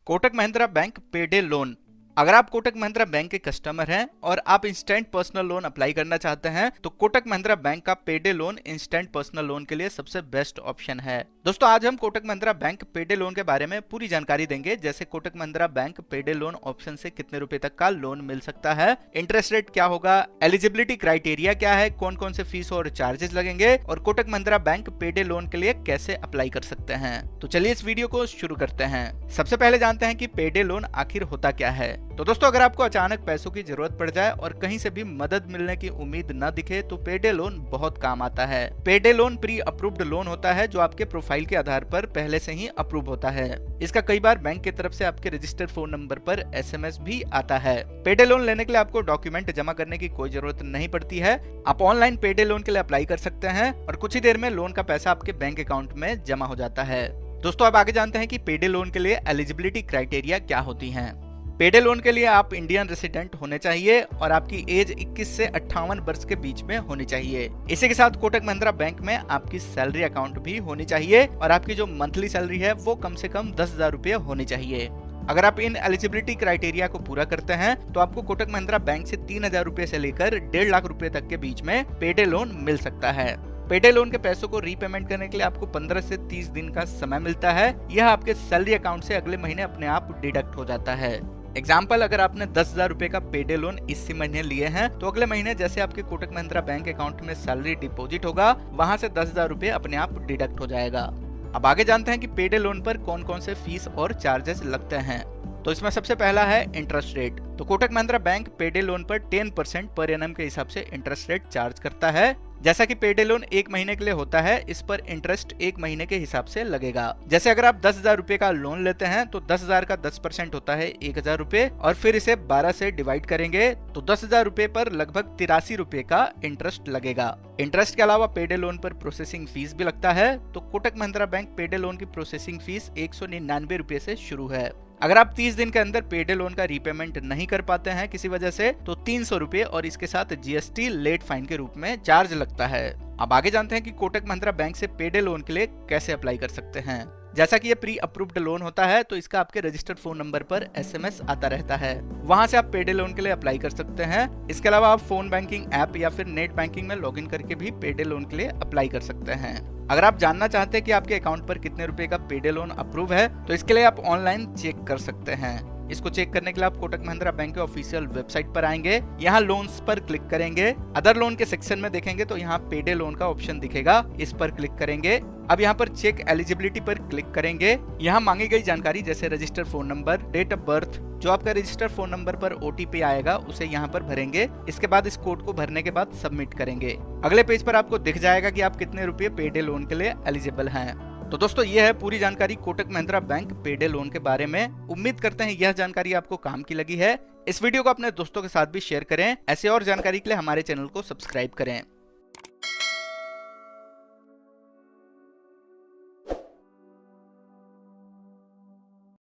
Kotak Mahindra bank पेडे loan. अगर आप कोटक महिंद्रा बैंक के कस्टमर हैं और आप इंस्टेंट पर्सनल लोन अप्लाई करना चाहते हैं तो कोटक महिंद्रा बैंक का पेडे लोन इंस्टेंट पर्सनल लोन के लिए सबसे बेस्ट ऑप्शन है। दोस्तों आज हम कोटक महिंद्रा बैंक पेडे लोन के बारे में पूरी जानकारी देंगे, जैसे कोटक महिंद्रा बैंक पेडे लोन ऑप्शन से कितने रुपए तक का लोन मिल सकता है, इंटरेस्ट रेट क्या होगा, एलिजिबिलिटी क्राइटेरिया क्या है, कौन कौन से फीस और चार्जेस लगेंगे और कोटक महिंद्रा बैंक पेडे लोन के लिए कैसे अप्लाई कर सकते हैं। तो चलिए इस वीडियो को शुरू करते हैं। सबसे पहले जानते हैं कि पेडे लोन आखिर होता क्या है। तो दोस्तों अगर आपको अचानक पैसों की जरूरत पड़ जाए और कहीं से भी मदद मिलने की उम्मीद न दिखे तो पेडे लोन बहुत काम आता है। पेडे लोन प्री अप्रूव्ड लोन होता है जो आपके प्रोफाइल के आधार पर पहले से ही अप्रूव होता है। इसका कई बार बैंक की तरफ से आपके रजिस्टर्ड फोन नंबर पर SMS भी आता है। पेडे लोन लेने के लिए आपको डॉक्यूमेंट जमा करने की कोई जरूरत नहीं पड़ती है। आप ऑनलाइन पेडे लोन के लिए अप्लाई कर सकते हैं और कुछ ही देर में लोन का पैसा आपके बैंक अकाउंट में जमा हो जाता है। दोस्तों अब आगे जानते हैं कि पेडे लोन के लिए एलिजिबिलिटी क्राइटेरिया क्या होती हैं। पेडे लोन के लिए आप इंडियन रेसिडेंट होने चाहिए और आपकी एज 21 से 58 वर्ष के बीच में होनी चाहिए। इसी के साथ कोटक महिंद्रा बैंक में आपकी सैलरी अकाउंट भी होनी चाहिए और आपकी जो मंथली सैलरी है वो कम से कम 10,000 रुपये होनी चाहिए। अगर आप इन एलिजिबिलिटी क्राइटेरिया को पूरा करते हैं तो आपको कोटक महिंद्रा बैंक से 3,000 रुपये से लेकर 1.5 लाख रुपए तक के बीच में पेडे लोन मिल सकता है। पेडे लोन के पैसों को रीपेमेंट करने के लिए आपको 15 से 30 दिन का समय मिलता है। यह आपके सैलरी अकाउंट से अगले महीने अपने आप डिडक्ट हो जाता है। एग्जाम्पल, अगर आपने 10,000 रुपए का पेडे लोन इसी महीने लिए हैं तो अगले महीने जैसे आपके कोटक महिंद्रा बैंक अकाउंट में सैलरी डिपॉजिट होगा वहां से 10,000 रुपए अपने आप डिडक्ट हो जाएगा। अब आगे जानते हैं कि पेडे लोन पर कौन कौन से फीस और चार्जेस लगते हैं। तो इसमें सबसे पहला है इंटरेस्ट रेट। तो कोटक महिंद्रा बैंक पेडे लोन पर 10% पर एनम के हिसाब से इंटरेस्ट रेट चार्ज करता है। जैसा कि पेडे लोन 1 महीने के लिए होता है, इस पर इंटरेस्ट 1 महीने के हिसाब से लगेगा। जैसे अगर आप 10,000 रुपए का लोन लेते हैं तो 10,000 का 10% होता है 1,000 रुपए और फिर इसे 12 से डिवाइड करेंगे तो 10,000 रुपए पर लगभग 83 रुपए का इंटरेस्ट लगेगा। इंटरेस्ट के अलावा पेडे लोन पर प्रोसेसिंग फीस भी लगता है। तो कोटक महिंद्रा बैंक पेडे लोन की प्रोसेसिंग फीस 199 रुपए से शुरू है। अगर आप 30 दिन के अंदर पेडे लोन का रीपेमेंट नहीं कर पाते हैं किसी वजह से तो 300 रुपए और इसके साथ GST लेट फाइन के रूप में चार्ज लगता है। अब आगे जानते हैं कि कोटक महिंद्रा बैंक से पेडे लोन के लिए कैसे अप्लाई कर सकते हैं। जैसा कि ये प्री अप्रूव्ड लोन होता है तो इसका आपके रजिस्टर्ड फोन नंबर पर SMS आता रहता है। वहां से आप पेडे लोन के लिए अप्लाई कर सकते हैं। इसके अलावा आप फोन बैंकिंग ऐप या फिर नेट बैंकिंग में लॉगिन करके भी पेडे लोन के लिए अप्लाई कर सकते हैं। अगर आप जानना चाहते हैं कि आपके अकाउंट पर कितने रुपए का पेडे लोन अप्रूव है तो इसके लिए आप ऑनलाइन चेक कर सकते हैं। इसको चेक करने के लिए आप कोटक महिंद्रा बैंक के ऑफिशियल वेबसाइट पर आएंगे, यहाँ लोन्स पर क्लिक करेंगे, अदर लोन के सेक्शन में देखेंगे तो यहाँ पेडे लोन का ऑप्शन दिखेगा, इस पर क्लिक करेंगे। अब यहाँ पर चेक एलिजिबिलिटी पर क्लिक करेंगे। यहाँ मांगी गई जानकारी जैसे registered phone number, date of birth, जो आपका रजिस्टर्ड फोन नंबर पर OTP आएगा उसे यहाँ पर भरेंगे। इसके बाद इस कोड को भरने के बाद सबमिट करेंगे। अगले पेज पर आपको दिख जाएगा कि आप कितने रुपए पेडे लोन के लिए एलिजिबल हैं। तो दोस्तों ये है पूरी जानकारी कोटक महिंद्रा बैंक पेडे लोन के बारे में। उम्मीद करते हैं यह जानकारी आपको काम की लगी है। इस वीडियो को अपने दोस्तों के साथ भी शेयर करें। ऐसे और जानकारी के लिए हमारे चैनल को सब्सक्राइब करें।